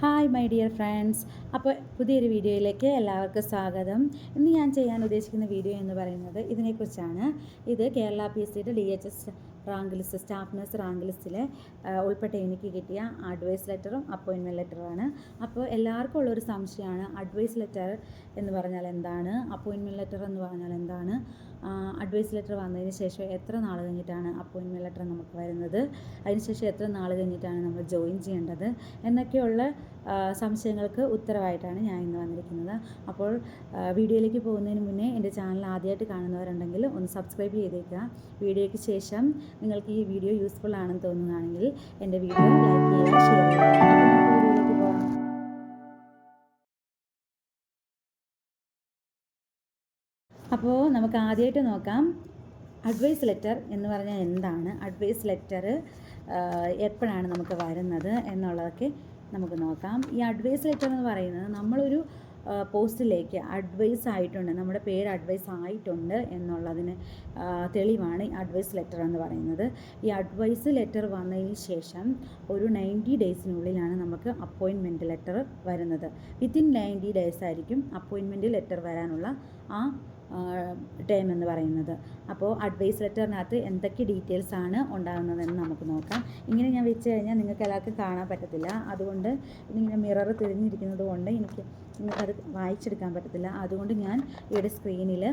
Hi my dear friends. അപ്പോൾ പുതിയൊരു വീഡിയോയിലേക്ക് എല്ലാവർക്കും സ്വാഗതം. ഇന്ന് ഞാൻ ചെയ്യാൻ ഉദ്ദേശിക്കുന്ന വീഡിയോ എന്ന് പറയുന്നത് ഇതിനെക്കുറിച്ചാണ്. ഇത് കേരള PSCയുടെ DHS rank list, staff nurse rank ലിസ്റ്റിൽ ഉൾപ്പെട്ട എനിക്ക് കിട്ടിയ അഡ്വൈസ് ലെറ്ററും അപ്പോയിൻമെൻറ്റ് ലെറ്ററുമാണ്. അപ്പോൾ എല്ലാവർക്കും ഉള്ളൊരു സംശയമാണ്, അഡ്വൈസ് ലെറ്റർ എന്ന് പറഞ്ഞാൽ എന്താണ്, അപ്പോയിൻമെൻറ്റ് ലെറ്റർ എന്ന് പറഞ്ഞാൽ എന്താണ്, അഡ്വൈസ് ലെറ്റർ വന്നതിന് ശേഷം എത്ര നാൾ കഴിഞ്ഞിട്ടാണ് അപ്പോയിൻമെൻറ്റ് ലെറ്റർ നമുക്ക് വരുന്നത്, അതിനുശേഷം എത്ര നാൾ കഴിഞ്ഞിട്ടാണ് നമ്മൾ ജോയിൻ ചെയ്യേണ്ടത് എന്നൊക്കെയുള്ള സംശയങ്ങൾക്ക് ഉത്തരവായിട്ടാണ് ഞാൻ ഇന്ന് വന്നിരിക്കുന്നത്. അപ്പോൾ വീഡിയോയിലേക്ക് പോകുന്നതിന് മുന്നേ എൻ്റെ ചാനൽ ആദ്യമായിട്ട് കാണുന്നവരുണ്ടെങ്കിൽ ഒന്ന് സബ്സ്ക്രൈബ് ചെയ്തേക്കുക. വീഡിയോയ്ക്ക് ശേഷം നിങ്ങൾക്ക് ഈ വീഡിയോ യൂസ്ഫുൾ ആണെന്ന് തോന്നുകയാണെങ്കിൽ എൻ്റെ വീഡിയോ ലൈക്ക് ചെയ്യുക, ഷെയർ ചെയ്യുക. വീഡിയോയിലേക്ക് പോകാം. അപ്പോൾ നമുക്ക് ആദ്യമായിട്ട് നോക്കാം, അഡ്വൈസ് ലെറ്റർ എന്ന് പറഞ്ഞാൽ എന്താണ്, അഡ്വൈസ് ലെറ്റർ എപ്പോഴാണ് നമുക്ക് വരുന്നത് എന്നുള്ളതൊക്കെ നമുക്ക് നോക്കാം. ഈ അഡ്വൈസ് ലെറ്റർ എന്ന് പറയുന്നത് നമ്മളൊരു പോസ്റ്റിലേക്ക് അഡ്വൈസ് ആയിട്ടുണ്ട്, നമ്മുടെ പേര് അഡ്വൈസ് ആയിട്ടുണ്ട് എന്നുള്ളതിന് തെളിവാണ് ഈ അഡ്വൈസ് ലെറ്റർ എന്ന് പറയുന്നത്. ഈ അഡ്വൈസ് ലെറ്റർ വന്നതിന് ശേഷം ഒരു 90 ഡേയ്സിനുള്ളിലാണ് നമുക്ക് അപ്പോയിൻമെൻറ്റ് ലെറ്റർ വരുന്നത്. വിത്തിൻ 90 ഡേയ്സ് ആയിരിക്കും അപ്പോയിൻമെൻറ്റ് ലെറ്റർ വരാനുള്ള ആ ടൈം എന്ന് പറയുന്നത്. അപ്പോൾ അഡ്വൈസ് ലെറ്ററിനകത്ത് എന്തൊക്കെ ഡീറ്റെയിൽസ് ആണ് ഉണ്ടാകുന്നതെന്ന് നമുക്ക് നോക്കാം. ഇങ്ങനെ ഞാൻ വെച്ച് കഴിഞ്ഞാൽ നിങ്ങൾക്ക് എല്ലാവർക്കും കാണാൻ പറ്റത്തില്ല, അതുകൊണ്ട് ഇങ്ങനെ മിറർ തിരിഞ്ഞിരിക്കുന്നത് കൊണ്ട് നിങ്ങൾക്കത് വായിച്ചെടുക്കാൻ പറ്റത്തില്ല. അതുകൊണ്ട് ഞാൻ ഇവിടെ സ്ക്രീനിൽ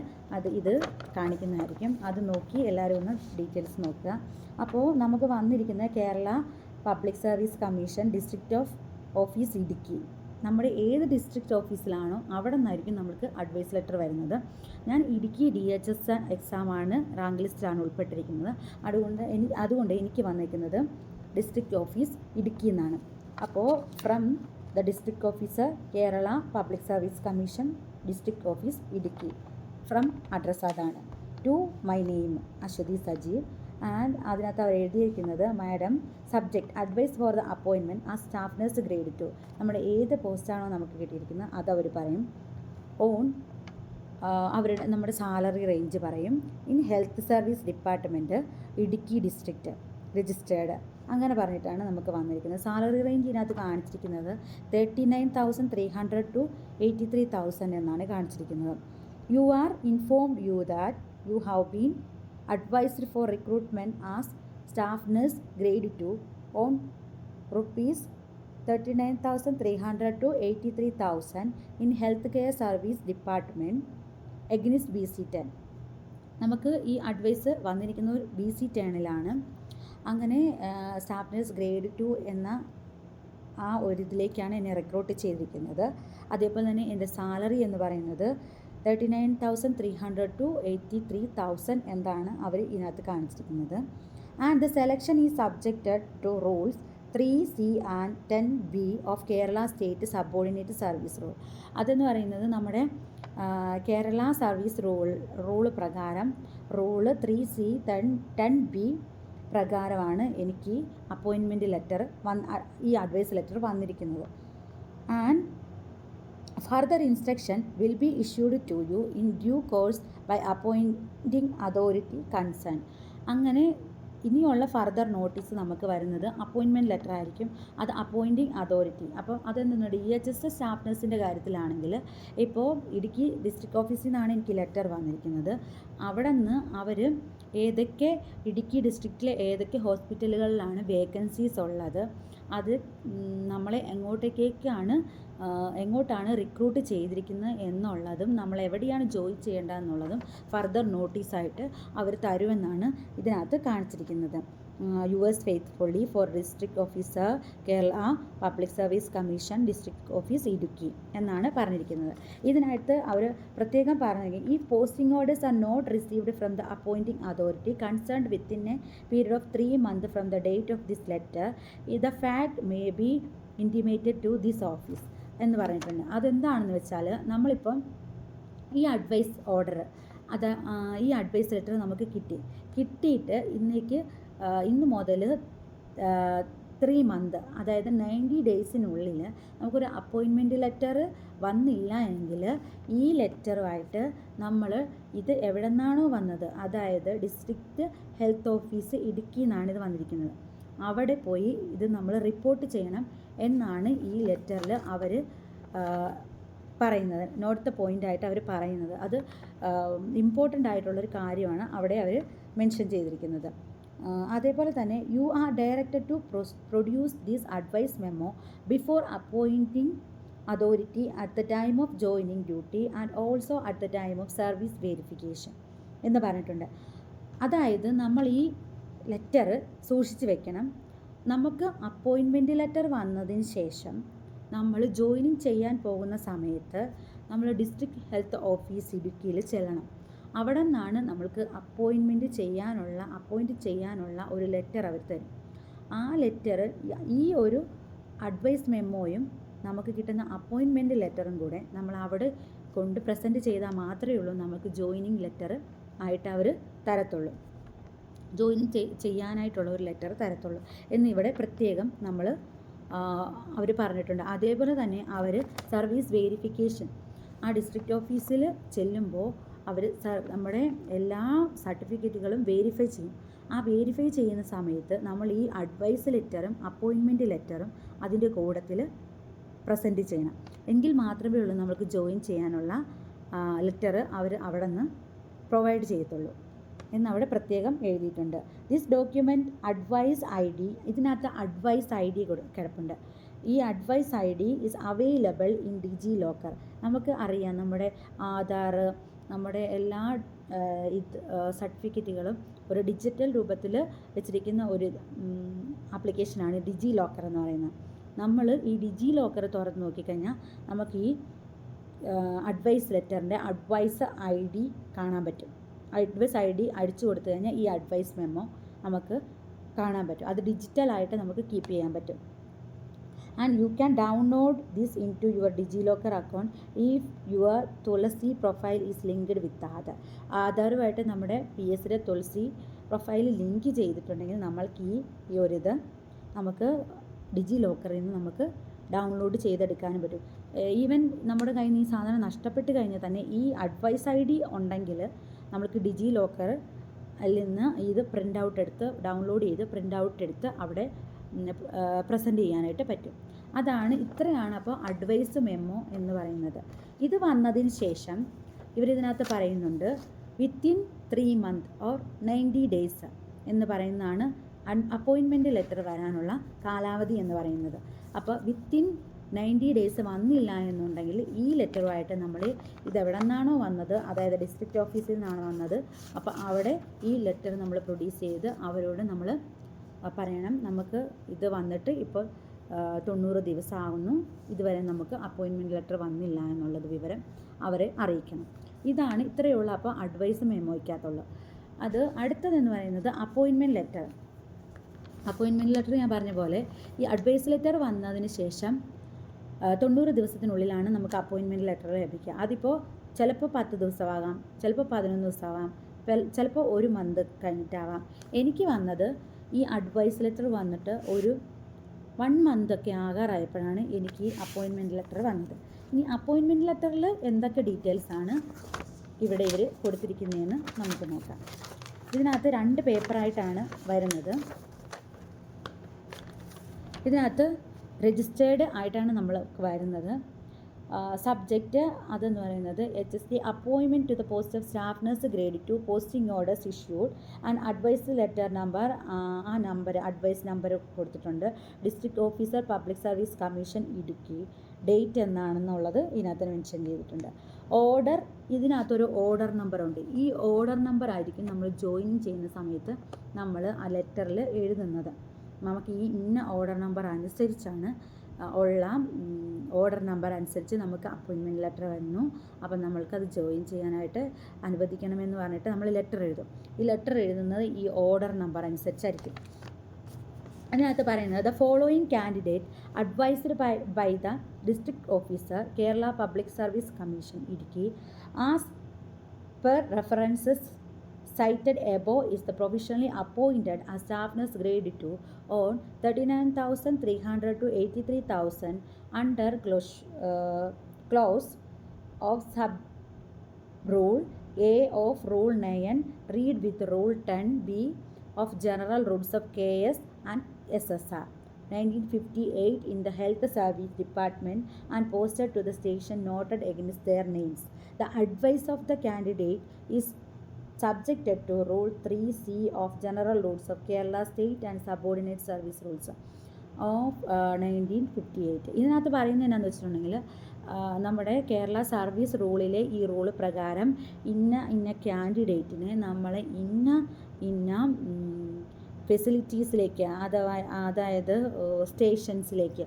ഇത് കാണിക്കുന്നതായിരിക്കും. അത് നോക്കി എല്ലാവരും ഒന്ന് ഡീറ്റെയിൽസ് നോക്കുക. അപ്പോൾ നമുക്ക് വന്നിരിക്കുന്ന Kerala public service commission district office Idukki, നമ്മുടെ ഏത് ഡിസ്ട്രിക്റ്റ് ഓഫീസിലാണോ അവിടെ നിന്നായിരിക്കും നമുക്ക് അഡ്വൈസ് ലെറ്റർ വരുന്നത്. ഞാൻ ഇടുക്കി DHS എക്സാമാണ്, റാങ്ക് ലിസ്റ്റിലാണ് ഉൾപ്പെട്ടിരിക്കുന്നത്. അതുകൊണ്ട് എനിക്ക് വന്നിരിക്കുന്നത് ഡിസ്ട്രിക്റ്റ് ഓഫീസ് ഇടുക്കി എന്നാണ്. അപ്പോൾ from the district officer Kerala public service commission district office Idukki, from address അതാണ്. To my name Aswathy Sajeev. And അതിനകത്ത് അവർ എഴുതിയിരിക്കുന്നത്, madam subject advice for the appointment ആ സ്റ്റാഫ് നഴ്സ് ഗ്രേഡ് 2, നമ്മുടെ ഏത് പോസ്റ്റാണോ നമുക്ക് കിട്ടിയിരിക്കുന്നത് അതവർ പറയും. ഓൺ നമ്മുടെ സാലറി റേഞ്ച് പറയും. In health service department Idukki district registered, അങ്ങനെ പറഞ്ഞിട്ടാണ് നമുക്ക് വന്നിരിക്കുന്നത്. സാലറി റേഞ്ച് ഇതിനകത്ത് കാണിച്ചിരിക്കുന്നത് 39,300 to 83,000 എന്നാണ് കാണിച്ചിരിക്കുന്നത്. You are informed that you have been advised for recruitment as staff nurse grade 2 on rupees 39,300 to 83,000 in healthcare service department against BC10. നമുക്ക് ഈ അഡ്വൈസ് വന്നിരിക്കുന്നത് BC10ലാണ്. അങ്ങനെ സ്റ്റാഫ് നഴ്സ് ഗ്രേഡ് 2 എന്ന ആ ഒരു ഇതിലേക്കാണ് എന്നെ റിക്രൂട്ട് ചെയ്തിരിക്കുന്നത്. അതേപോലെ തന്നെ എൻ്റെ സാലറി എന്ന് പറയുന്നത് 39,300 to 83,000 എന്താണ് അവർ ഇതിനകത്ത് കാണിച്ചിരിക്കുന്നത്. And the selection is subjected to rules 3C and 10B of Kerala state subordinate service rule. അതെന്ന് പറയുന്നത് നമ്മുടെ കേരള സർവീസ് റൂള് പ്രകാരം റൂള് 3C 10B പ്രകാരമാണ് എനിക്ക് അപ്പോയിൻമെൻറ്റ് ലെറ്റർ ഈ അഡ്വൈസ് ലെറ്റർ വന്നിരിക്കുന്നത്. And further instruction will be issued to you in due course by appointing authority concerned. അങ്ങനെ ഇനിയുള്ള ഫർദർ നോട്ടീസ് നമുക്ക് വരുന്നത് അപ്പോയിൻമെൻറ്റ് ലെറ്റർ ആയിരിക്കും. അത് അപ്പോയിൻറ്റിംഗ് അതോറിറ്റി. അപ്പോൾ അതെന്താണ്, DHS സ്റ്റാഫ് നഴ്സിൻ്റെ കാര്യത്തിലാണെങ്കിൽ ഇപ്പോൾ ഇടുക്കി ഡിസ്ട്രിക്ട് ഓഫീസിൽ നിന്നാണ് എനിക്ക് ലെറ്റർ വന്നിരിക്കുന്നത്. അവിടെ നിന്ന് അവർ ഏതൊക്കെ ഇടുക്കി ഡിസ്ട്രിക്റ്റിലെ ഏതൊക്കെ ഹോസ്പിറ്റലുകളിലാണ് വേക്കൻസീസ് ഉള്ളത്, അത് നമ്മളെ എങ്ങോട്ടാണ് റിക്രൂട്ട് ചെയ്തിരിക്കുന്നത് എന്നുള്ളതും നമ്മൾ എവിടെയാണ് ജോയിൻ ചെയ്യേണ്ടതെന്നുള്ളതും ഫർദർ നോട്ടീസായിട്ട് അവർ തരുമെന്നാണ് ഇതിനകത്ത് കാണിച്ചിരിക്കുന്നത്. Yours faithfully for district officer Kerala public service commission district office Idukki എന്നാണ് പറഞ്ഞിരിക്കുന്നത്. ഇതിനകത്ത് അവർ പ്രത്യേകം പറഞ്ഞിരിക്കുന്നത്, ഈ posting orders are not received from the appointing authority concerned within a period of 3 months from the date of this letter the fact may be intimated to this office എന്ന് പറഞ്ഞിട്ടുണ്ട്. അതെന്താണെന്ന് വെച്ചാൽ, നമ്മളിപ്പം ഈ അഡ്വൈസ് ഓർഡർ ഈ advise letter നമുക്ക് കിട്ടിയിട്ട് ഇന്ന് മുതൽ 3 months, അതായത് 90 ഡേയ്സിനുള്ളിൽ നമുക്കൊരു അപ്പോയിൻമെൻറ്റ് ലെറ്റർ വന്നില്ല എങ്കിൽ ഈ ലെറ്ററുമായിട്ട് നമ്മൾ ഇത് എവിടെ നിന്നാണോ വന്നത്, അതായത് ഡിസ്ട്രിക്റ്റ് ഹെൽത്ത് ഓഫീസ് ഇടുക്കി എന്നാണ് ഇത് വന്നിരിക്കുന്നത്, അവിടെ പോയി ഇത് നമ്മൾ റിപ്പോർട്ട് ചെയ്യണം. എന്നാണ് ഈ ലെറ്ററിൽ അവർ പറയുന്നത്. നോട്ട് ദ പോയിൻ്റായിട്ട് അവർ പറയുന്നത്. അത് ഇമ്പോർട്ടൻ്റ് ആയിട്ടുള്ളൊരു കാര്യമാണ് അവിടെ അവർ മെൻഷൻ ചെയ്തിരിക്കുന്നത്. അതേപോലെ തന്നെ you are directed to produce this advise memo before appointing authority at the time of joining duty and also at the time of service verification എന്ന് പറഞ്ഞിട്ടുണ്ട്. അതായത് നമ്മൾ ഈ ലെറ്റർ സൂക്ഷിച്ച് വെക്കണം. നമുക്ക് അപ്പോയിൻമെൻറ്റ് ലെറ്റർ വന്നതിന് ശേഷം നമ്മൾ ജോയിനിങ് ചെയ്യാൻ പോകുന്ന സമയത്ത് നമ്മൾ ഡിസ്ട്രിക്ട് ഹെൽത്ത് ഓഫീസ് ഇടുക്കിയിൽ ചെല്ലണം. അവിടെ നിന്നാണ് നമ്മൾക്ക് അപ്പോയിൻറ്റ് ചെയ്യാനുള്ള ഒരു ലെറ്റർ അവർ തരും. ആ ലെറ്റർ ഈ ഒരു അഡ്വൈസ് മെമ്മോയും നമുക്ക് കിട്ടുന്ന അപ്പോയിൻമെൻറ്റ് ലെറ്ററും കൂടെ നമ്മൾ അവിടെ കൊണ്ട് പ്രസൻറ്റ് ചെയ്താൽ മാത്രമേ ഉള്ളൂ നമുക്ക് ജോയിനിങ് ലെറ്റർ ആയിട്ട് അവർ തരത്തുള്ളൂ, ജോയിനിങ് ചെയ്യാനായിട്ടുള്ള ഒരു ലെറ്റർ തരത്തുള്ളൂ എന്നിവിടെ പ്രത്യേകം അവർ പറഞ്ഞിട്ടുണ്ട്. അതേപോലെ തന്നെ അവർ സർവീസ് വെരിഫിക്കേഷൻ ആ ഡിസ്ട്രിക്റ്റ് ഓഫീസിൽ ചെല്ലുമ്പോൾ അവർ നമ്മുടെ എല്ലാ സർട്ടിഫിക്കറ്റുകളും വെരിഫൈ ചെയ്യും. ആ വെരിഫൈ ചെയ്യുന്ന സമയത്ത് നമ്മൾ ഈ അഡ്വൈസ് ലെറ്ററും അപ്പോയിൻമെൻറ്റ് ലെറ്ററും അതിൻ്റെ കൂട്ടത്തിൽ പ്രസൻറ്റ് ചെയ്യണം. എങ്കിൽ മാത്രമേ ഉള്ളൂ നമുക്ക് ജോയിൻ ചെയ്യാനുള്ള ലെറ്റർ അവർ അവിടെ നിന്ന് പ്രൊവൈഡ് ചെയ്യത്തുള്ളൂ എന്നവിടെ പ്രത്യേകം എഴുതിയിട്ടുണ്ട്. ദിസ് ഡോക്യുമെൻറ്റ് അഡ്വൈസ് ID, ഇതിനകത്ത് അഡ്വൈസ് ID കിടപ്പുണ്ട്. ഈ advice ID is available in DigiLocker. നമുക്ക് അറിയാം നമ്മുടെ ആധാർ, നമ്മുടെ എല്ലാ സർട്ടിഫിക്കറ്റുകളും ഒരു ഡിജിറ്റൽ രൂപത്തിൽ വെച്ചിരിക്കുന്ന ഒരു ആപ്ലിക്കേഷനാണ് ഡിജി ലോക്കർ എന്ന് പറയുന്നത്. നമ്മൾ ഈ ഡിജി ലോക്കർ തുറന്ന് നോക്കിക്കഴിഞ്ഞാൽ നമുക്ക് ഈ അഡ്വൈസ് ലെറ്ററിൻ്റെ അഡ്വൈസ് ID കാണാൻ പറ്റും. അഡ്വൈസ് ID അടിച്ചു കൊടുത്തു കഴിഞ്ഞാൽ ഈ അഡ്വൈസ് മെമ്മോ നമുക്ക് കാണാൻ പറ്റും. അത് ഡിജിറ്റലായിട്ട് നമുക്ക് കീപ്പ് ചെയ്യാൻ പറ്റും. And you can download this into your digi locker account if your Thulasi profile is linked with Aadhaar. ആധാറുമായിട്ട് നമ്മുടെ PSയുടെ തുളസി പ്രൊഫൈൽ ലിങ്ക് ചെയ്തിട്ടുണ്ടെങ്കിൽ നമ്മൾക്ക് ഈ ഒരിത് നമുക്ക് ഡിജി ലോക്കറിൽ നിന്ന് നമുക്ക് ഡൗൺലോഡ് ചെയ്തെടുക്കാനും പറ്റും. ഈവൻ നമ്മുടെ കയ്യിൽ നിന്ന് ഈ സാധനം നഷ്ടപ്പെട്ട് കഴിഞ്ഞാൽ തന്നെ ഈ അഡ്വൈസ് ID ഉണ്ടെങ്കിൽ നമുക്ക് ഡിജി ലോക്കറിൽ നിന്ന് ഇത് ഡൗൺലോഡ് ചെയ്ത് പ്രിൻ്റ് ഔട്ട് എടുത്ത് അവിടെ പ്രസൻറ്റ് ചെയ്യാനായിട്ട് പറ്റും. ഇത്രയാണ് അപ്പോൾ അഡ്വൈസ് മെമ്മോ എന്ന് പറയുന്നത്. ഇത് വന്നതിന് ശേഷം ഇവരിതിനകത്ത് പറയുന്നുണ്ട് വിത്തിൻ 3 months ഓർ 90 days എന്ന് പറയുന്നതാണ് അപ്പോയിൻമെൻറ്റ് ലെറ്റർ വരാനുള്ള കാലാവധി എന്ന് പറയുന്നത്. അപ്പോൾ വിത്തിൻ 90 days വന്നില്ല എന്നുണ്ടെങ്കിൽ ഈ ലെറ്ററുമായിട്ട് നമ്മൾ ഇതെവിടെ നിന്നാണോ വന്നത്, അതായത് ഡിസ്ട്രിക്റ്റ് ഓഫീസിൽ നിന്നാണ് വന്നത്, അപ്പോൾ അവിടെ ഈ ലെറ്റർ നമ്മൾ പ്രൊഡ്യൂസ് ചെയ്ത് അവരോട് നമ്മൾ പറയണം നമുക്ക് ഇത് വന്നിട്ട് ഇപ്പോൾ 90 ദിവസം ആകുന്നു, ഇതുവരെ നമുക്ക് അപ്പോയിൻമെൻറ്റ് ലെറ്റർ വന്നില്ല എന്നുള്ളത് വിവരം അവരെ അറിയിക്കണം. ഇത്രയുള്ള അപ്പോൾ അഡ്വൈസ് മെമ്മോയ്ക്കകത്തുള്ളൂ. അത് അടുത്തതെന്ന് പറയുന്നത് അപ്പോയിൻമെൻറ്റ് ലെറ്റർ. അപ്പോയിൻമെൻറ്റ് ലെറ്റർ ഞാൻ പറഞ്ഞ പോലെ ഈ അഡ്വൈസ് ലെറ്റർ വന്നതിന് ശേഷം 90 ദിവസത്തിനുള്ളിലാണ് നമുക്ക് അപ്പോയിൻമെൻറ്റ് ലെറ്റർ ലഭിക്കുക. അതിപ്പോൾ ചിലപ്പോൾ 10 ദിവസമാകാം, ചിലപ്പോൾ 11 ദിവസമാകാം, ചിലപ്പോൾ 1 month കഴിഞ്ഞിട്ടാവാം. എനിക്ക് വന്നത് ഈ അഡ്വൈസ് ലെറ്റർ വന്നിട്ട് ഒരു 1 month ഒക്കെ ആകാറായപ്പോഴാണ് എനിക്ക് ഈ അപ്പോയിൻമെൻറ്റ് ലെറ്റർ വന്നത്. ഇനി അപ്പോയിൻമെൻറ്റ് ലെറ്ററിൽ എന്തൊക്കെ ഡീറ്റെയിൽസാണ് ഇവിടെ ഇവർ കൊടുത്തിരിക്കുന്നതെന്ന് നമുക്ക് നോക്കാം. ഇതിനകത്ത് 2 പേപ്പറായിട്ടാണ് വരുന്നത്. ഇതിനകത്ത് രജിസ്റ്റേർഡ് ആയിട്ടാണ് നമ്മൾ വരുന്നത്. സബ്ജക്റ്റ് അതെന്ന് പറയുന്നത് HSD appointment to the post of staff nurse grade 2 posting orders issued and advice letter number. ആ നമ്പർ അഡ്വൈസ് നമ്പർ കൊടുത്തിട്ടുണ്ട്. District officer public service commission Idukki. Date എന്നാണെന്നുള്ളത് ഇതിനകത്ത് മെൻഷൻ ചെയ്തിട്ടുണ്ട്. ഓർഡർ, ഇതിനകത്തൊരു ഓർഡർ നമ്പറുണ്ട്. ഈ ഓർഡർ നമ്പർ ആയിരിക്കും നമ്മൾ ജോയിൻ ചെയ്യുന്ന സമയത്ത് നമ്മൾ ആ ലെറ്ററിൽ എഴുതുന്നത്. നമുക്ക് ഈ ഇന്ന ഓർഡർ നമ്പർ അനുസരിച്ചാണ് ഓർഡർ നമ്പർ അനുസരിച്ച് നമുക്ക് അപ്പോയിൻമെൻറ്റ് ലെറ്റർ വരുന്നു. അപ്പം നമ്മൾക്കത് ജോയിൻ ചെയ്യാനായിട്ട് അനുവദിക്കണമെന്ന് പറഞ്ഞിട്ട് നമ്മൾ ലെറ്റർ എഴുതും. ഈ ലെറ്റർ എഴുതുന്നത് ഈ ഓർഡർ നമ്പർ അനുസരിച്ചായിരിക്കും. അതിനകത്ത് പറയുന്നത് the following candidate advised by the district officer Kerala public service commission Idukki as per references cited above is the provisionally appointed as staff nurse grade 2 on 39,300 to 83,000 under clause of sub rule A of rule 9 read with rule 10B of general rules of KS and SSR. 1958 in the Health Service Department and posted to the station noted against their names. The advice of the candidate is subjected to Rule 3C of General Rules of Kerala State and Subordinate Service Rules of 1958. ഇതിനകത്ത് പറയുന്നത് എന്നാന്ന് വെച്ചിട്ടുണ്ടെങ്കിൽ നമ്മുടെ Kerala service റൂളിലെ ഈ rule പ്രകാരം ഇന്ന ക്യാൻഡിഡേറ്റിനെ നമ്മൾ ഇന്ന ഫെസിലിറ്റീസിലേക്ക് അതായത് സ്റ്റേഷൻസിലേക്ക്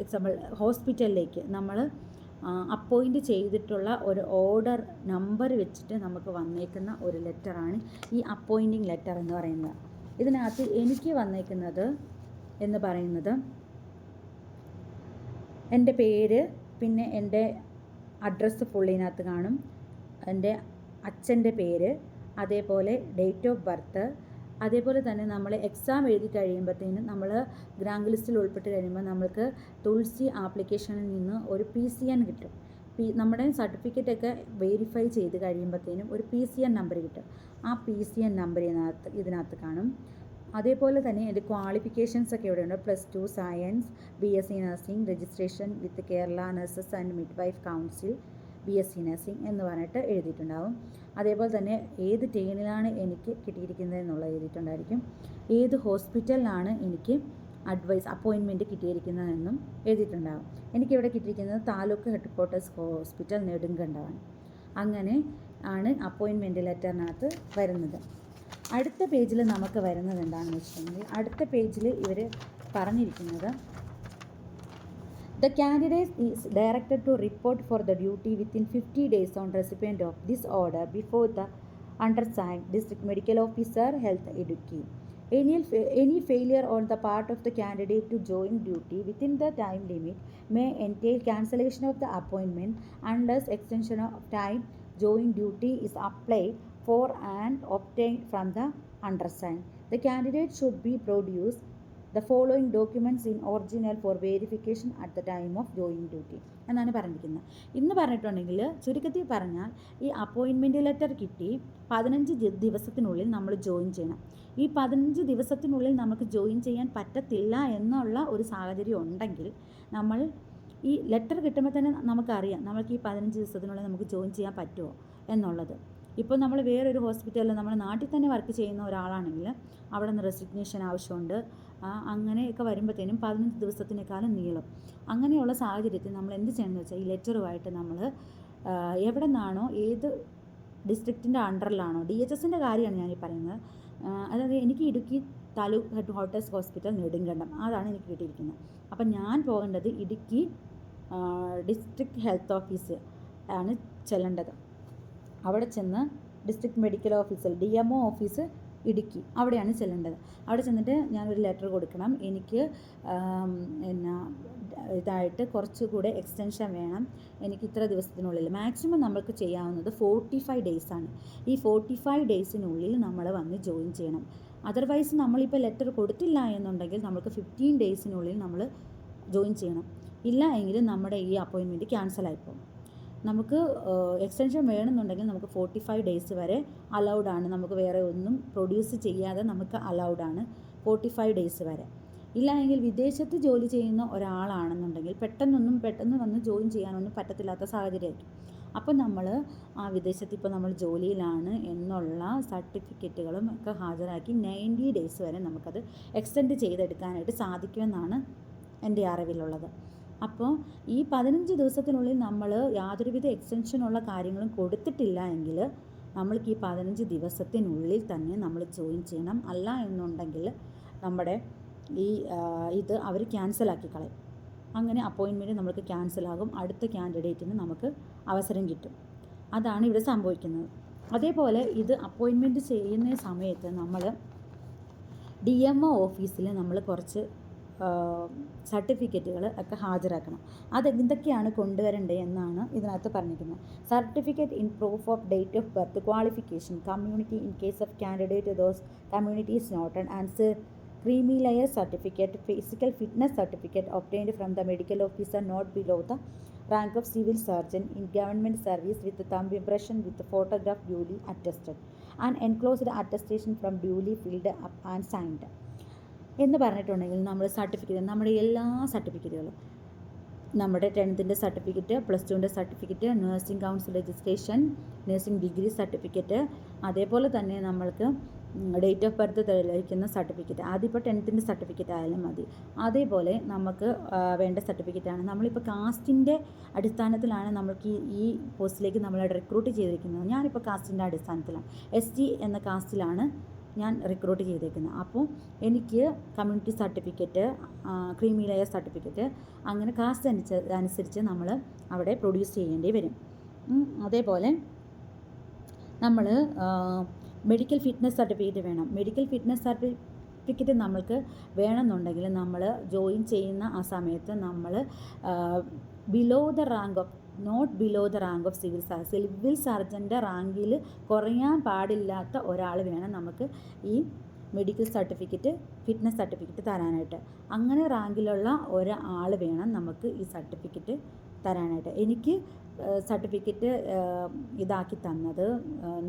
എക്സാമ്പിൾ ഹോസ്പിറ്റലിലേക്ക് നമ്മൾ അപ്പോയിൻ്റ് ചെയ്തിട്ടുള്ള ഒരു ഓർഡർ നമ്പർ വെച്ചിട്ട് നമുക്ക് വന്നേക്കുന്ന ഒരു ലെറ്ററാണ് ഈ അപ്പോയിൻറ്റിങ് ലെറ്റർ എന്ന് പറയുന്നത്. ഇതിനകത്ത് എനിക്ക് വന്നേക്കുന്നത് എന്ന് പറയുന്നത് എൻ്റെ പേര്, പിന്നെ എൻ്റെ അഡ്രസ്സ് ഫുള്ളിനകത്ത് കാണും, എൻ്റെ അച്ഛൻ്റെ പേര്, അതേപോലെ ഡേറ്റ് ഓഫ് ബർത്ത്, അതേപോലെ തന്നെ നമ്മൾ എക്സാം എഴുതി കഴിയുമ്പോഴത്തേനും നമ്മൾ ഗ്രാങ്ക് ലിസ്റ്റിൽ ഉൾപ്പെട്ട് കഴിയുമ്പോൾ നമ്മൾക്ക് തുളസി ആപ്ലിക്കേഷനിൽ നിന്ന് ഒരു PCN കിട്ടും. നമ്മുടെ സർട്ടിഫിക്കറ്റൊക്കെ വെരിഫൈ ചെയ്ത് കഴിയുമ്പോഴത്തേനും ഒരു PCN നമ്പർ കിട്ടും. ആ PCN നമ്പർ ഇതിനകത്ത് കാണും. അതേപോലെ തന്നെ എൻ്റെ ക്വാളിഫിക്കേഷൻസ് ഒക്കെ ഇവിടെയുണ്ട്. +2 science, BSc nursing, registration with Kerala nurses and midwife council, BSc nursing എന്ന് പറഞ്ഞിട്ട് എഴുതിയിട്ടുണ്ടാവും. അതേപോലെ തന്നെ ഏത് ട്രെയിനിലാണ് എനിക്ക് കിട്ടിയിരിക്കുന്നത് എന്നുള്ളത് എഴുതിയിട്ടുണ്ടായിരിക്കും. ഏത് ഹോസ്പിറ്റലിലാണ് എനിക്ക് അപ്പോയിൻമെൻറ്റ് കിട്ടിയിരിക്കുന്നതെന്നും എഴുതിയിട്ടുണ്ടാകും. എനിക്കിവിടെ കിട്ടിയിരിക്കുന്നത് താലൂക്ക് ഹെഡ്ക്വാർട്ടേഴ്സ് ഹോസ്പിറ്റൽ നെടുങ്കണ്ടമാണ്. അങ്ങനെ ആണ് അപ്പോയിൻമെൻറ്റ് ലെറ്ററിനകത്ത് വരുന്നത്. അടുത്ത പേജിൽ നമുക്ക് വരുന്നത് എന്താണെന്ന് വെച്ചിട്ടുണ്ടെങ്കിൽ, അടുത്ത പേജിൽ ഇവർ പറഞ്ഞിരിക്കുന്നത് The candidate is directed to report for the duty within 50 days on recipient of this order before the undersigned District Medical Officer, Health Idukki. Any failure on the part of the candidate to join duty within the time limit may entail cancellation of the appointment unless extension of time join duty is applied for and obtained from the undersigned. The candidate should be produced the following documents in original for verification at the time of joining duty എന്നാണ് പറഞ്ഞിരിക്കുന്നത്. ഇന്ന് പറഞ്ഞിട്ടുണ്ടെങ്കിൽ ചുരുക്കത്തിൽ പറഞ്ഞാൽ ഈ appointment letter കിട്ടി 15 ദിവസത്തിനുള്ളിൽ നമ്മൾ ജോയിൻ ചെയ്യണം. ഈ 15 ദിവസത്തിനുള്ളിൽ നമുക്ക് ജോയിൻ ചെയ്യാൻ പറ്റത്തില്ല എന്നുള്ള ഒരു സാഹചര്യം ഉണ്ടെങ്കിൽ നമ്മൾ ഈ ലെറ്റർ കിട്ടുമ്പോൾ തന്നെ നമുക്കറിയാം നമുക്ക് ഈ 15 ദിവസത്തിനുള്ളിൽ നമുക്ക് ജോയിൻ ചെയ്യാൻ പറ്റുമോ എന്നുള്ളത്. ഇപ്പോൾ നമ്മൾ വേറൊരു ഹോസ്പിറ്റലിൽ നമ്മുടെ നാട്ടിൽ തന്നെ വർക്ക് ചെയ്യുന്ന ഒരാളാണെങ്കിൽ അവിടെ നിന്ന് റെസിഗ്നേഷൻ ആവശ്യമുണ്ട്. അങ്ങനെയൊക്കെ വരുമ്പോഴത്തേനും 15 ദിവസത്തിനേക്കാളും നീളും. അങ്ങനെയുള്ള സാഹചര്യത്തിൽ നമ്മൾ എന്ത് ചെയ്യണമെന്ന് വെച്ചാൽ ഈ ലെറ്ററുമായിട്ട് നമ്മൾ എവിടെ നിന്നാണോ ഏത് ഡിസ്ട്രിക്റ്റിൻ്റെ അണ്ടറിലാണോ DHSൻ്റെ കാര്യമാണ് ഞാനീ പറയുന്നത്. അതായത് എനിക്ക് ഇടുക്കി താലൂക്ക് ഹെഡ്ക്വാർട്ടേഴ്സ് ഹോസ്പിറ്റൽ നെടുങ്കണ്ടം അതാണ് എനിക്ക് കിട്ടിയിരിക്കുന്നത്. അപ്പം ഞാൻ പോകേണ്ടത് ഇടുക്കി ഡിസ്ട്രിക്ട് ഹെൽത്ത് ഓഫീസ് ആണ് ചെല്ലേണ്ടത്. അവിടെ ചെന്ന് district medical officer DMO office Idukki അവിടെയാണ് ചെല്ലേണ്ടത്. അവിടെ ചെന്നിട്ട് ഞാനൊരു ലെറ്റർ കൊടുക്കണം. എനിക്ക് ഇതായിട്ട് കുറച്ചുകൂടെ എക്സ്റ്റൻഷൻ വേണം, എനിക്ക് ഇത്ര ദിവസത്തിനുള്ളിൽ. മാക്സിമം നമുക്ക് ചെയ്യാവുന്നത് 45 ഡേയ്സാണ്. ഈ 45 ഡേയ്സിനുള്ളിൽ നമ്മൾ വന്ന് ജോയിൻ ചെയ്യണം. അതർവൈസ് നമ്മളിപ്പോൾ ലെറ്റർ കൊടുത്തില്ല എന്നുണ്ടെങ്കിൽ നമുക്ക് 15 ഡേയ്സിനുള്ളിൽ നമ്മൾ ജോയിൻ ചെയ്യണം. ഇല്ല എങ്കിൽ നമ്മുടെ ഈ അപ്പോയിൻമെൻറ്റ് ക്യാൻസലായിപ്പോകും. നമുക്ക് എക്സ്റ്റൻഷൻ വേണമെന്നുണ്ടെങ്കിൽ നമുക്ക് 45 ഡേയ്സ് വരെ അലൗഡാണ്. നമുക്ക് വേറെ ഒന്നും പ്രൊഡ്യൂസ് ചെയ്യാതെ നമുക്ക് അലൗഡാണ് 45 ഡേയ്സ് വരെ. ഇല്ല എങ്കിൽ വിദേശത്ത് ജോലി ചെയ്യുന്ന ഒരാളാണെന്നുണ്ടെങ്കിൽ പെട്ടെന്ന് വന്ന് ജോയിൻ ചെയ്യാനൊന്നും പറ്റത്തില്ലാത്ത സാഹചര്യമായിരിക്കും. അപ്പോൾ നമ്മൾ ആ വിദേശത്ത് ഇപ്പോൾ നമ്മൾ ജോലിയിലാണ് എന്നുള്ള സർട്ടിഫിക്കറ്റുകളും ഒക്കെ ഹാജരാക്കി 90 ഡേയ്സ് വരെ നമുക്കത് എക്സ്റ്റെൻഡ് ചെയ്തെടുക്കാനായിട്ട് സാധിക്കുമെന്നാണ് എൻ്റെ അറിവിലുള്ളത്. അപ്പോൾ ഈ 15 ദിവസത്തിനുള്ളിൽ നമ്മൾ യാതൊരുവിധ എക്സ്റ്റൻഷനുള്ള കാര്യങ്ങളും കൊടുത്തിട്ടില്ല എങ്കിൽ നമ്മൾക്ക് ഈ 15 ദിവസത്തിനുള്ളിൽ തന്നെ നമ്മൾ ജോയിൻ ചെയ്യണം. അല്ല എന്നുണ്ടെങ്കിൽ നമ്മുടെ ഇത് അവർ ക്യാൻസലാക്കി കളയും. അങ്ങനെ അപ്പോയിൻമെൻറ്റ് നമുക്ക് ക്യാൻസലാകും. അടുത്ത ക്യാൻഡിഡേറ്റിന് നമുക്ക് അവസരം കിട്ടും. അതാണ് ഇവിടെ സംഭവിക്കുന്നത്. അതേപോലെ ഇത് അപ്പോയിൻമെൻറ്റ് ചെയ്യുന്ന സമയത്ത് നമ്മൾ DMO ഓഫീസിൽ നമ്മൾ കുറച്ച് സർട്ടിഫിക്കറ്റുകൾ ഒക്കെ ഹാജരാക്കണം. അത് എന്തൊക്കെയാണ് കൊണ്ടുവരേണ്ടത് എന്നാണ് ഇതിനകത്ത് പറഞ്ഞിരിക്കുന്നത്. Certificate in proof of date of birth, qualification, community in case of candidate those communities noted, and creamy layer certificate, physical fitness certificate obtained from the medical officer not below the rank of civil surgeon in government service with thumb impression with photograph duly attested, and enclosed attestation from duly filled up and signed. എന്ന് പറഞ്ഞിട്ടുണ്ടെങ്കിൽ നമ്മൾ certificate, നമ്മുടെ എല്ലാ സർട്ടിഫിക്കറ്റുകളും, നമ്മുടെ 10th certificate, +2 certificate, nursing council registration, nursing degree certificate, അതേപോലെ തന്നെ നമ്മൾക്ക് ഡേറ്റ് ഓഫ് ബർത്ത് തെളിയിക്കുന്ന സർട്ടിഫിക്കറ്റ്, അതിപ്പോൾ 10th സർട്ടിഫിക്കറ്റ് ആയാലും മതി. അതേപോലെ നമുക്ക് വേണ്ട സർട്ടിഫിക്കറ്റാണ്. നമ്മളിപ്പോൾ കാസ്റ്റിൻ്റെ അടിസ്ഥാനത്തിലാണ് നമ്മൾക്ക് ഈ പോസ്റ്റിലേക്ക് നമ്മളെ റിക്രൂട്ട് ചെയ്തിരിക്കുന്നത്. ഞാനിപ്പോൾ കാസ്റ്റിൻ്റെ അടിസ്ഥാനത്തിലാണ്, ST എന്ന കാസ്റ്റിലാണ് ഞാൻ റിക്രൂട്ട് ചെയ്തേക്കുന്നത്. അപ്പോൾ എനിക്ക് community certificate, creamy layer certificate, അങ്ങനെ കാസ്റ്റ് അനുസരിച്ച് നമ്മൾ അവിടെ പ്രൊഡ്യൂസ് ചെയ്യേണ്ടി വരും. അതേപോലെ നമ്മൾ മെഡിക്കൽ ഫിറ്റ്നസ് സർട്ടിഫിക്കറ്റ് വേണം. മെഡിക്കൽ ഫിറ്റ്നസ് സർട്ടിഫിക്കറ്റ് നമ്മൾക്ക് വേണമെന്നുണ്ടെങ്കിൽ നമ്മൾ ജോയിൻ ചെയ്യുന്ന ആ സമയത്ത് നമ്മൾ below the rank of civil സർജൻ്റെ റാങ്കിൽ കുറയാൻ പാടില്ലാത്ത ഒരാൾ വേണം നമുക്ക് ഈ മെഡിക്കൽ സർട്ടിഫിക്കറ്റ്, ഫിറ്റ്നസ് സർട്ടിഫിക്കറ്റ് തരാനായിട്ട്. അങ്ങനെ റാങ്കിലുള്ള ഒരാൾ വേണം നമുക്ക് ഈ സർട്ടിഫിക്കറ്റ് തരാനായിട്ട്. എനിക്ക് സർട്ടിഫിക്കറ്റ് ഇതാക്കി തന്നത്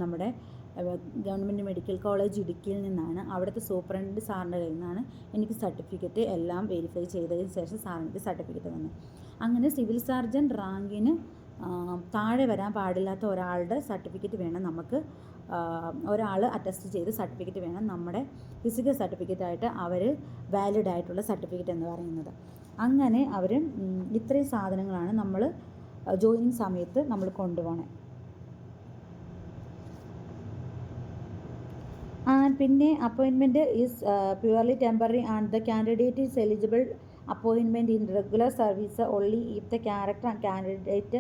നമ്മുടെ ഗവൺമെൻറ് മെഡിക്കൽ കോളേജ് ഇടുക്കിയിൽ നിന്നാണ്. അവിടുത്തെ സൂപ്രണ്ട് സാറിൻ്റെ കയ്യിൽ നിന്നാണ് എനിക്ക് സർട്ടിഫിക്കറ്റ് എല്ലാം വെരിഫൈ ചെയ്തതിന് ശേഷം സാറിൻ്റെ സർട്ടിഫിക്കറ്റ് തന്നു. അങ്ങനെ സിവിൽ സർജൻ റാങ്കിന് താഴെ വരാൻ പാടില്ലാത്ത ഒരാളുടെ സർട്ടിഫിക്കറ്റ് വേണം നമുക്ക്, ഒരാൾ അറ്റസ്റ്റ് ചെയ്ത് സർട്ടിഫിക്കറ്റ് വേണം നമ്മുടെ ഫിസിക്കൽ സർട്ടിഫിക്കറ്റായിട്ട് അവർ വാലിഡ് ആയിട്ടുള്ള സർട്ടിഫിക്കറ്റ് എന്ന് പറയുന്നത്. അങ്ങനെ അവർ ഇത്രയും സാധനങ്ങളാണ് നമ്മൾ ജോയിനിങ് സമയത്ത് നമ്മൾ കൊണ്ടുപോകണേ. പിന്നെ appointment is purely temporary and the candidate is eligible appointment in regular service only if the character and candidate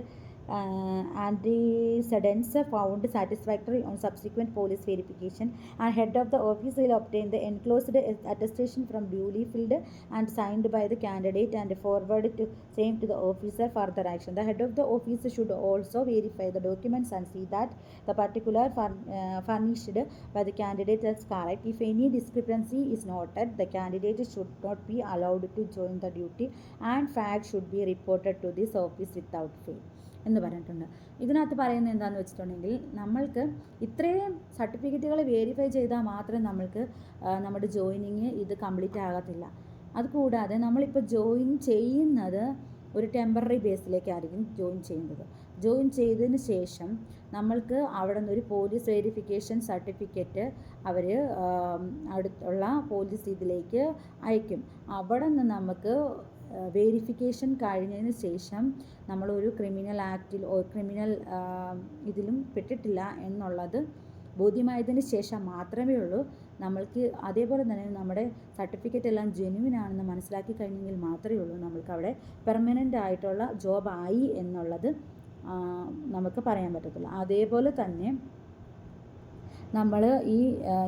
antecedents found satisfactory on subsequent police verification, and head of the office will obtain the enclosed attestation from duly filled and signed by the candidate and forward to same to the officer for further action. The head of the office should also verify the documents and see that the particular furnished by the candidate is correct. If any discrepancy is noted, the candidate should not be allowed to join the duty and fact should be reported to this office without fail എന്ന് പറഞ്ഞിട്ടുണ്ട്. ഇതിനകത്ത് പറയുന്നത് എന്താണെന്ന് വെച്ചിട്ടുണ്ടെങ്കിൽ, നമ്മൾക്ക് ഇത്രയും സർട്ടിഫിക്കറ്റുകൾ verify ചെയ്താൽ മാത്രമേ നമ്മൾക്ക് നമ്മുടെ ജോയിനിങ് ഇത് കംപ്ലീറ്റ് ആകത്തില്ല. അതുകൂടാതെ നമ്മളിപ്പോൾ ജോയിൻ ചെയ്യുന്നത് ഒരു ടെമ്പററി ബേസിലേക്കായിരിക്കും ജോയിൻ ചെയ്യുന്നത്. ജോയിൻ ചെയ്തതിന് ശേഷം നമ്മൾക്ക് അവിടെ നിന്നൊരു പോലീസ് വെരിഫിക്കേഷൻ സർട്ടിഫിക്കറ്റ് അവർ അടുത്തുള്ള പോലീസ് ഇതിലേക്ക് അയക്കും. അവിടെ നിന്ന് നമുക്ക് വെരിഫിക്കേഷൻ കഴിഞ്ഞതിന് ശേഷം നമ്മളൊരു ക്രിമിനൽ ആക്റ്റിൽ ക്രിമിനൽ ഇതിലും പെട്ടിട്ടില്ല എന്നുള്ളത് ബോധ്യമായതിന് ശേഷം മാത്രമേ ഉള്ളൂ നമ്മൾക്ക്. അതേപോലെ തന്നെ നമ്മുടെ സർട്ടിഫിക്കറ്റ് എല്ലാം ജെന്യുവിൻ ആണെന്ന് മനസ്സിലാക്കി കഴിഞ്ഞെങ്കിൽ മാത്രമേ ഉള്ളൂ നമ്മൾക്ക് അവിടെ പെർമനൻ്റ് ആയിട്ടുള്ള ജോബായി എന്നുള്ളത് നമുക്ക് പറയാൻ പറ്റത്തുള്ളൂ. അതേപോലെ തന്നെ നമ്മൾ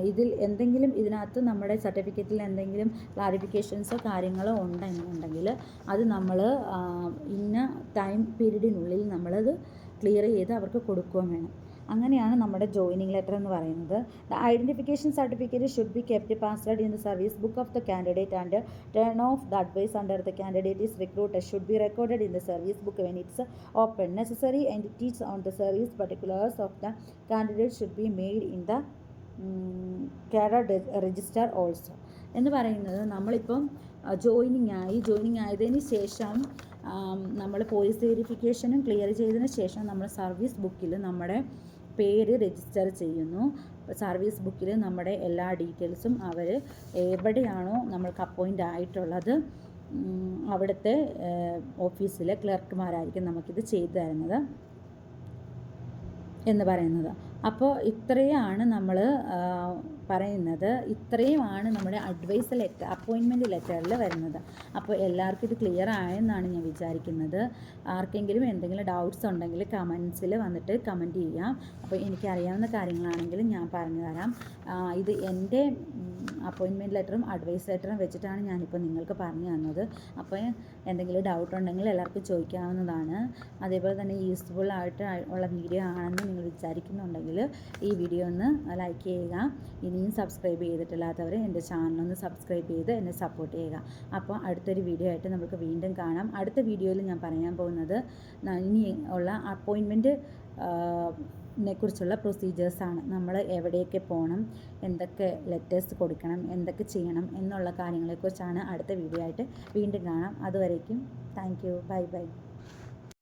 ഇതിൽ എന്തെങ്കിലും ഇതിനകത്ത് നമ്മുടെ സർട്ടിഫിക്കറ്റിൽ എന്തെങ്കിലും ക്ലാരിഫിക്കേഷൻസോ കാര്യങ്ങളോ ഉണ്ടെന്നുണ്ടെങ്കിൽ അത് നമ്മൾ ഇന്ന ടൈം പീരീഡിനുള്ളിൽ നമ്മളത് ക്ലിയർ ചെയ്ത് അവർക്ക് കൊടുക്കുകയും വേണം. അങ്ങനെയാണ് നമ്മുടെ ജോയിനിങ് ലെറ്റർ എന്ന് പറയുന്നത്. The identification certificate should be kept password in the service book of the candidate and turn of the advice under the candidate is recruited should be recorded in the service book when it's open. Necessary entities on the service particulars of the candidate should be made in the cadre register also എന്ന് പറയുന്നത്, നമ്മളിപ്പം joining ആയതിന് ശേഷം നമ്മൾ police വെരിഫിക്കേഷനും clear ചെയ്തതിന് ശേഷം നമ്മൾ service ബുക്കിൽ നമ്മുടെ പേര് രജിസ്റ്റർ ചെയ്യുന്നു. സർവീസ് ബുക്കിൽ നമ്മുടെ എല്ലാ ഡീറ്റെയിൽസും അവർ എവിടെയാണോ നമ്മൾക്ക് അപ്പോയിൻ്റ് ആയിട്ടുള്ളത് അവിടുത്തെ ഓഫീസിലെ ക്ലർക്കുമാരായിരിക്കും നമുക്കിത് ചെയ്തു തരുന്നത് എന്ന് പറയുന്നത്. അപ്പോൾ ഇത്രയാണ് നമ്മൾ പറയുന്നത്, ഇത്രയുമാണ് നമ്മുടെ അഡ്വൈസ് ലെറ്റർ, അപ്പോയിൻമെൻറ്റ് ലെറ്ററിൽ വരുന്നത്. അപ്പോൾ എല്ലാവർക്കും ഇത് ക്ലിയർ ആയെന്നാണ് ഞാൻ വിചാരിക്കുന്നത്. ആർക്കെങ്കിലും എന്തെങ്കിലും ഡൗട്ട്സ് ഉണ്ടെങ്കിൽ കമൻസിൽ വന്നിട്ട് കമൻറ്റ് ചെയ്യാം. അപ്പോൾ എനിക്കറിയാവുന്ന കാര്യങ്ങളാണെങ്കിൽ ഞാൻ പറഞ്ഞു തരാം. ഇത് എൻ്റെ അപ്പോയിൻമെൻറ്റ് ലെറ്ററും അഡ്വൈസ് ലെറ്ററും വെച്ചിട്ടാണ് ഞാനിപ്പോൾ നിങ്ങൾക്ക് പറഞ്ഞു തന്നത്. അപ്പോൾ എന്തെങ്കിലും ഡൗട്ട് ഉണ്ടെങ്കിൽ എല്ലാവർക്കും ചോദിക്കാവുന്നതാണ്. അതേപോലെ തന്നെ യൂസ്ഫുൾ ആയിട്ട് ഉള്ള വീഡിയോ ആണെന്ന് നിങ്ങൾ വിചാരിക്കുന്നുണ്ടെങ്കിൽ ഈ വീഡിയോ ഒന്ന് ലൈക്ക് ചെയ്യുക. ഇനിയും സബ്സ്ക്രൈബ് ചെയ്തിട്ടില്ലാത്തവർ എൻ്റെ ചാനലൊന്ന് സബ്സ്ക്രൈബ് ചെയ്ത് എന്നെ സപ്പോർട്ട് ചെയ്യുക. അപ്പോൾ അടുത്തൊരു വീഡിയോ ആയിട്ട് നമുക്ക് വീണ്ടും കാണാം. അടുത്ത വീഡിയോയിൽ ഞാൻ പറയാൻ പോകുന്നത് ഇനി ഉള്ള അപ്പോയിൻമെൻറ്റ് കുറിച്ചുള്ള പ്രൊസീജിയേഴ്സാണ്. നമ്മൾ എവിടെയൊക്കെ പോകണം, എന്തൊക്കെ ലെറ്റേഴ്സ് കൊടുക്കണം, എന്തൊക്കെ ചെയ്യണം എന്നുള്ള കാര്യങ്ങളെക്കുറിച്ചാണ് അടുത്ത വീഡിയോ ആയിട്ട് വീണ്ടും കാണാം. അതുവരേക്കും താങ്ക് യു. Bye bye.